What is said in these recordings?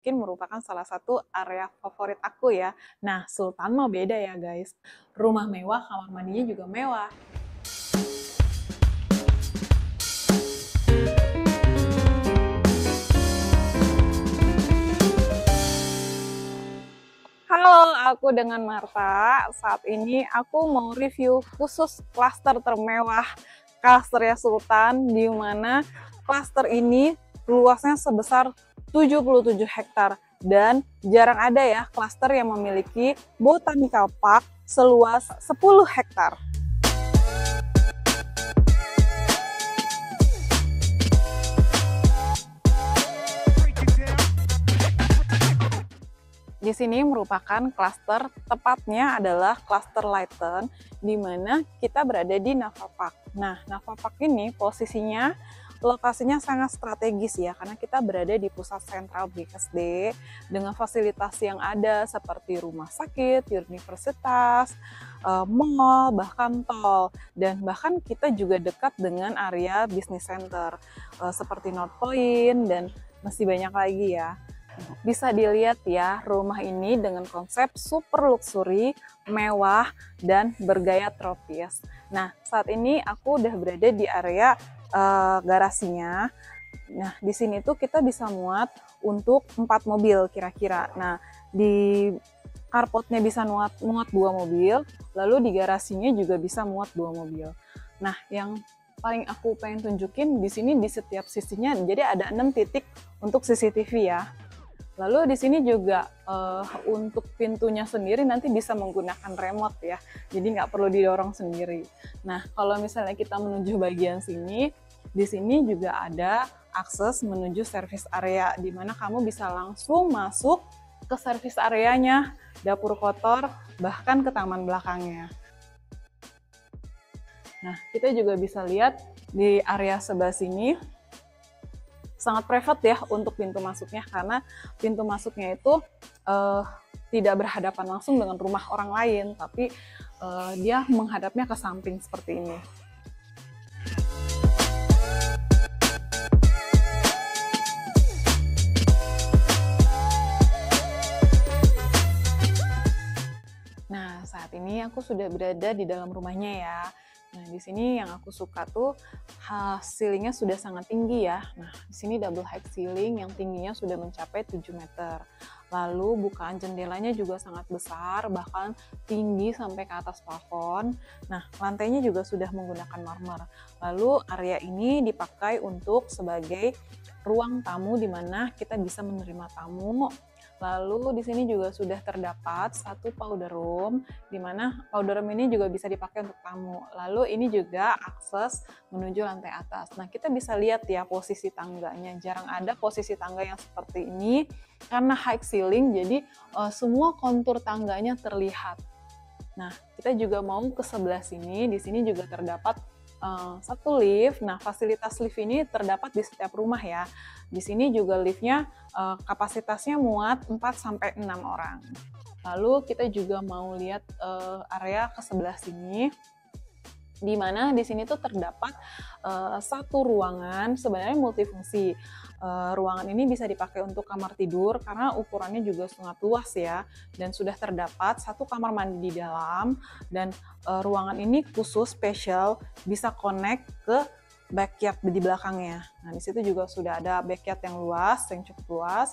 mungkin merupakan salah satu area favorit aku ya. Nah, Sultan mah beda ya guys. Rumah mewah, kamar mandinya juga mewah. Halo, aku dengan Marta. Saat ini aku mau review khusus klaster termewah klasternya Sultan, di mana klaster ini luasnya sebesar 77 hektar. Dan jarang ada ya klaster yang memiliki botanical park seluas 10 hektar. Di sini merupakan klaster, tepatnya adalah klaster Leighton, di mana kita berada di Naval Park. Nah, Naval Park ini posisinya, lokasinya sangat strategis ya, karena kita berada di pusat sentral BSD, dengan fasilitas yang ada seperti rumah sakit, universitas, mall, bahkan tol. Dan bahkan kita juga dekat dengan area business center, seperti North Point, dan masih banyak lagi ya. Bisa dilihat ya, rumah ini dengan konsep super luxury, mewah, dan bergaya tropis. Nah, saat ini aku udah berada di area garasinya. Nah, di sini tuh kita bisa muat untuk 4 mobil kira-kira. Nah, di carportnya bisa muat 2 mobil, lalu di garasinya juga bisa muat 2 mobil. Nah, yang paling aku pengen tunjukin di sini, di setiap sisinya, jadi ada 6 titik untuk CCTV ya. Lalu di sini juga untuk pintunya sendiri nanti bisa menggunakan remote ya, jadi nggak perlu didorong sendiri. Nah, kalau misalnya kita menuju bagian sini, di sini juga ada akses menuju service area, di mana kamu bisa langsung masuk ke service areanya, dapur kotor, bahkan ke taman belakangnya. Nah, kita juga bisa lihat di area sebelah sini, sangat private ya untuk pintu masuknya, karena pintu masuknya itu tidak berhadapan langsung dengan rumah orang lain, tapi dia menghadapnya ke samping seperti ini. Nah, saat ini aku sudah berada di dalam rumahnya ya. Nah, di sini yang aku suka tuh ceilingnya sudah sangat tinggi ya. Nah, di sini double height ceiling yang tingginya sudah mencapai 7 meter. Lalu bukaan jendelanya juga sangat besar, bahkan tinggi sampai ke atas plafon. Nah, lantainya juga sudah menggunakan marmer. Lalu area ini dipakai untuk sebagai ruang tamu di mana kita bisa menerima tamu. Lalu di sini juga sudah terdapat satu powder room, di mana powder room ini juga bisa dipakai untuk tamu. Lalu ini juga akses menuju lantai atas. Nah, kita bisa lihat ya posisi tangganya. Jarang ada posisi tangga yang seperti ini, karena high ceiling, jadi semua kontur tangganya terlihat. Nah, kita juga mau ke sebelah sini. Di sini juga terdapat satu lift. Nah, fasilitas lift ini terdapat di setiap rumah ya. Di sini juga liftnya kapasitasnya muat 4-6 orang. Lalu kita juga mau lihat area ke sebelah sini, di mana di sini tuh terdapat satu ruangan sebenarnya multifungsi. Ruangan ini bisa dipakai untuk kamar tidur karena ukurannya juga sangat luas ya, dan sudah terdapat satu kamar mandi di dalam, dan ruangan ini khusus spesial bisa connect ke backyard di belakangnya. Nah, di situ juga sudah ada backyard yang luas, yang cukup luas.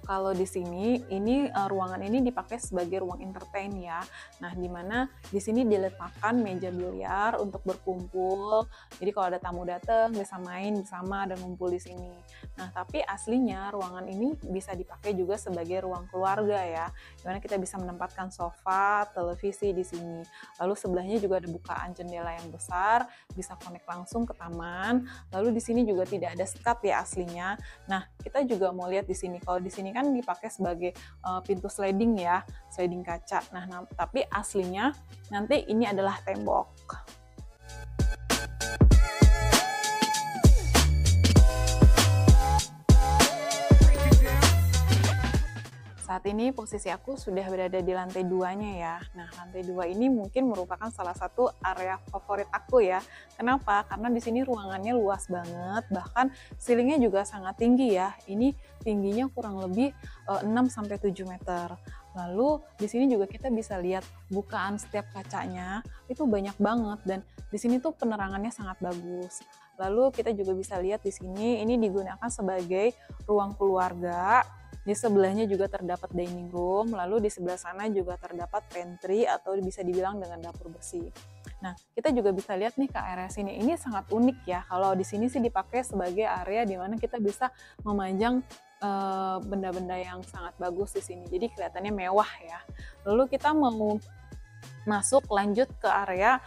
Kalau di sini, ini ruangan ini dipakai sebagai ruang entertain ya. Nah, di mana di sini diletakkan meja biliar untuk berkumpul. Jadi kalau ada tamu datang bisa main bersama dan ngumpul di sini. Nah, tapi aslinya ruangan ini bisa dipakai juga sebagai ruang keluarga ya. Di mana kita bisa menempatkan sofa, televisi di sini. Lalu sebelahnya juga ada bukaan jendela yang besar, bisa connect langsung ke taman. Lalu di sini juga tidak ada sekat ya aslinya. Nah, kita juga mau lihat di sini. Kalau di sini kan dipakai sebagai pintu sliding ya, sliding kaca. Nah, tapi aslinya nanti ini adalah tembok. Saat saat ini posisi aku sudah berada di lantai 2-nya ya. Nah, lantai 2 ini mungkin merupakan salah satu area favorit aku ya. Kenapa? Karena di sini ruangannya luas banget, bahkan ceilingnya juga sangat tinggi ya. Ini tingginya kurang lebih 6-7 meter. Lalu di sini juga kita bisa lihat bukaan setiap kacanya itu banyak banget, dan di sini tuh penerangannya sangat bagus. Lalu kita juga bisa lihat di sini ini digunakan sebagai ruang keluarga. Di sebelahnya juga terdapat dining room, lalu di sebelah sana juga terdapat pantry atau bisa dibilang dengan dapur bersih. Nah, kita juga bisa lihat nih ke area sini. Ini sangat unik ya. Kalau di sini sih dipakai sebagai area di mana kita bisa memajang benda-benda yang sangat bagus di sini. Jadi kelihatannya mewah ya. Lalu kita mau masuk lanjut ke area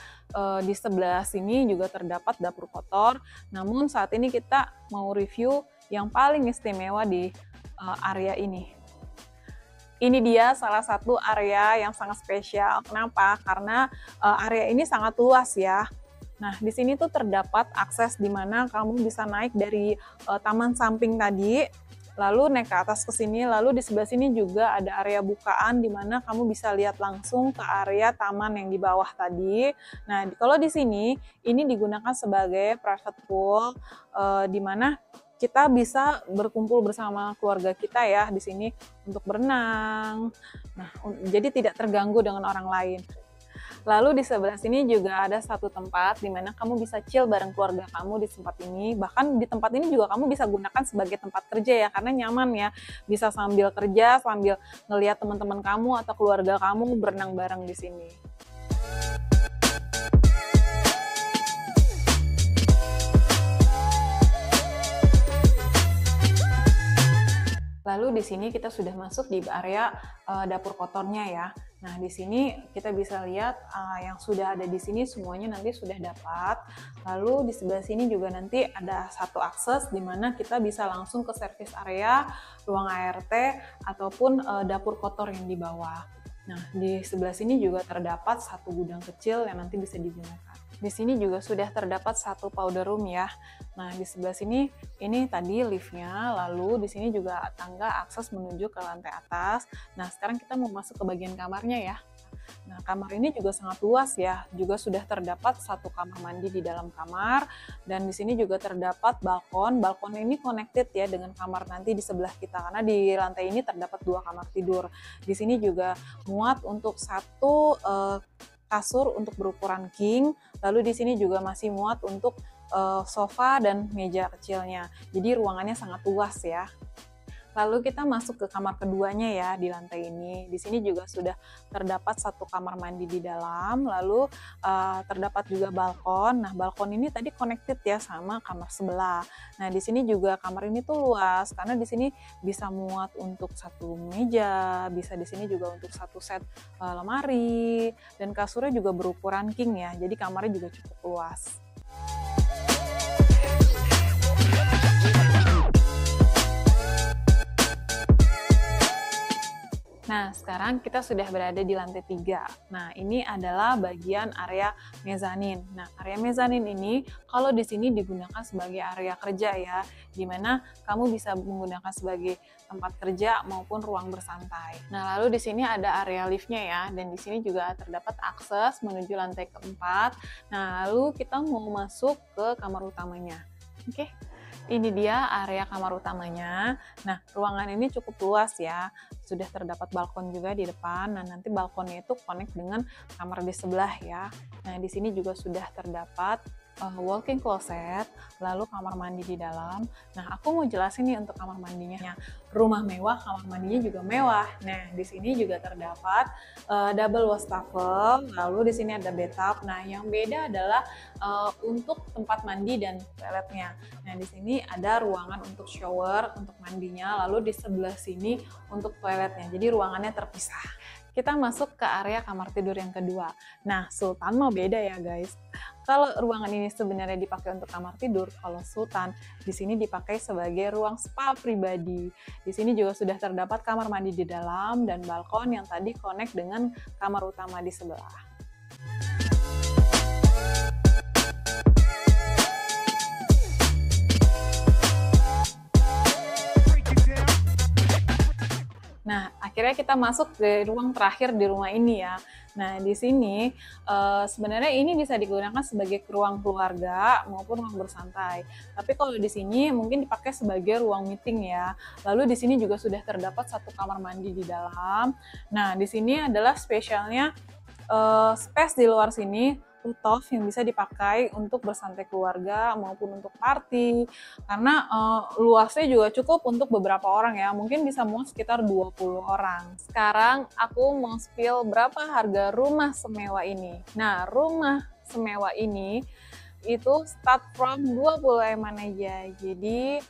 di sebelah sini juga terdapat dapur kotor. Namun saat ini kita mau review yang paling istimewa di area ini. Ini dia salah satu area yang sangat spesial. Kenapa? Karena area ini sangat luas ya. Nah, di sini tuh terdapat akses di mana kamu bisa naik dari taman samping tadi, lalu naik ke atas ke sini, lalu di sebelah sini juga ada area bukaan di mana kamu bisa lihat langsung ke area taman yang di bawah tadi. Nah, kalau di sini ini digunakan sebagai private pool di mana kita bisa berkumpul bersama keluarga kita ya di sini untuk berenang. Nah, jadi tidak terganggu dengan orang lain. Lalu di sebelah sini juga ada satu tempat di mana kamu bisa chill bareng keluarga kamu di tempat ini. Bahkan di tempat ini juga kamu bisa gunakan sebagai tempat kerja ya, karena nyaman ya. Bisa sambil kerja, sambil ngelihat teman-teman kamu atau keluarga kamu berenang bareng di sini. Lalu di sini kita sudah masuk di area dapur kotornya ya. Nah, di sini kita bisa lihat yang sudah ada di sini semuanya nanti sudah dapat. Lalu di sebelah sini juga nanti ada satu akses di mana kita bisa langsung ke service area, ruang ART, ataupun dapur kotor yang di bawah. Nah, di sebelah sini juga terdapat satu gudang kecil yang nanti bisa digunakan. Di sini juga sudah terdapat satu powder room ya. Nah, di sebelah sini ini tadi liftnya, lalu di sini juga tangga akses menuju ke lantai atas. Nah, sekarang kita mau masuk ke bagian kamarnya ya. Nah, kamar ini juga sangat luas ya. Juga sudah terdapat satu kamar mandi di dalam kamar, dan di sini juga terdapat balkon. Balkon ini connected ya dengan kamar nanti di sebelah kita, karena di lantai ini terdapat 2 kamar tidur. Di sini juga muat untuk satu kasur untuk berukuran king, lalu di sini juga masih muat untuk sofa dan meja kecilnya. Jadi ruangannya sangat luas ya. Lalu kita masuk ke kamar keduanya ya di lantai ini. Di sini juga sudah terdapat satu kamar mandi di dalam, lalu terdapat juga balkon. Nah, balkon ini tadi connected ya sama kamar sebelah. Nah, di sini juga kamar ini tuh luas karena di sini bisa muat untuk satu meja, bisa di sini juga untuk satu set lemari, dan kasurnya juga berukuran king ya. Jadi kamarnya juga cukup luas. Nah, sekarang kita sudah berada di lantai 3. Nah, ini adalah bagian area mezanin. Nah, area mezanin ini kalau di sini digunakan sebagai area kerja ya, di mana kamu bisa menggunakan sebagai tempat kerja maupun ruang bersantai. Nah, lalu di sini ada area liftnya ya, dan di sini juga terdapat akses menuju lantai keempat. Nah, lalu kita mau masuk ke kamar utamanya. Oke. Ini dia area kamar utamanya. Nah, ruangan ini cukup luas ya. Sudah terdapat balkon juga di depan. Nah, nanti balkonnya itu connect dengan kamar di sebelah ya. Nah, di sini juga sudah terdapat walk-in closet, lalu kamar mandi di dalam. Nah, aku mau jelasin nih untuk kamar mandinya. Rumah mewah, kamar mandinya juga mewah. Nah, di sini juga terdapat double wastafel, lalu di sini ada bathtub. Nah, yang beda adalah untuk tempat mandi dan toiletnya. Nah, di sini ada ruangan untuk shower, untuk mandinya, lalu di sebelah sini untuk toiletnya. Jadi ruangannya terpisah. Kita masuk ke area kamar tidur yang kedua. Nah, Sultan mah beda ya guys. Kalau ruangan ini sebenarnya dipakai untuk kamar tidur, kalau Sultan di sini dipakai sebagai ruang spa pribadi. Di sini juga sudah terdapat kamar mandi di dalam dan balkon yang tadi connect dengan kamar utama di sebelah. Nah, akhirnya akhirnya kita masuk ke ruang terakhir di rumah ini ya. Nah, di sini sebenarnya ini bisa digunakan sebagai ruang keluarga maupun ruang bersantai. Tapi kalau di sini mungkin dipakai sebagai ruang meeting ya. Lalu di sini juga sudah terdapat satu kamar mandi di dalam. Nah, di sini adalah spesialnya space di luar sini rooftop yang bisa dipakai untuk bersantai keluarga maupun untuk party karena luasnya juga cukup untuk beberapa orang ya, mungkin bisa muat sekitar 20 orang. Sekarang aku mau spill berapa harga rumah semewa ini. Nah, rumah semewa ini itu start from 20 M aja. Jadi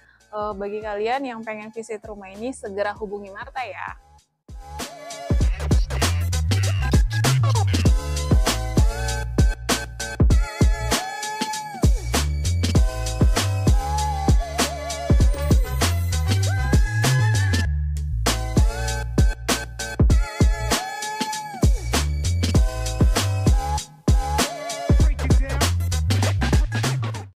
bagi kalian yang pengen visit rumah ini segera hubungi Marta ya.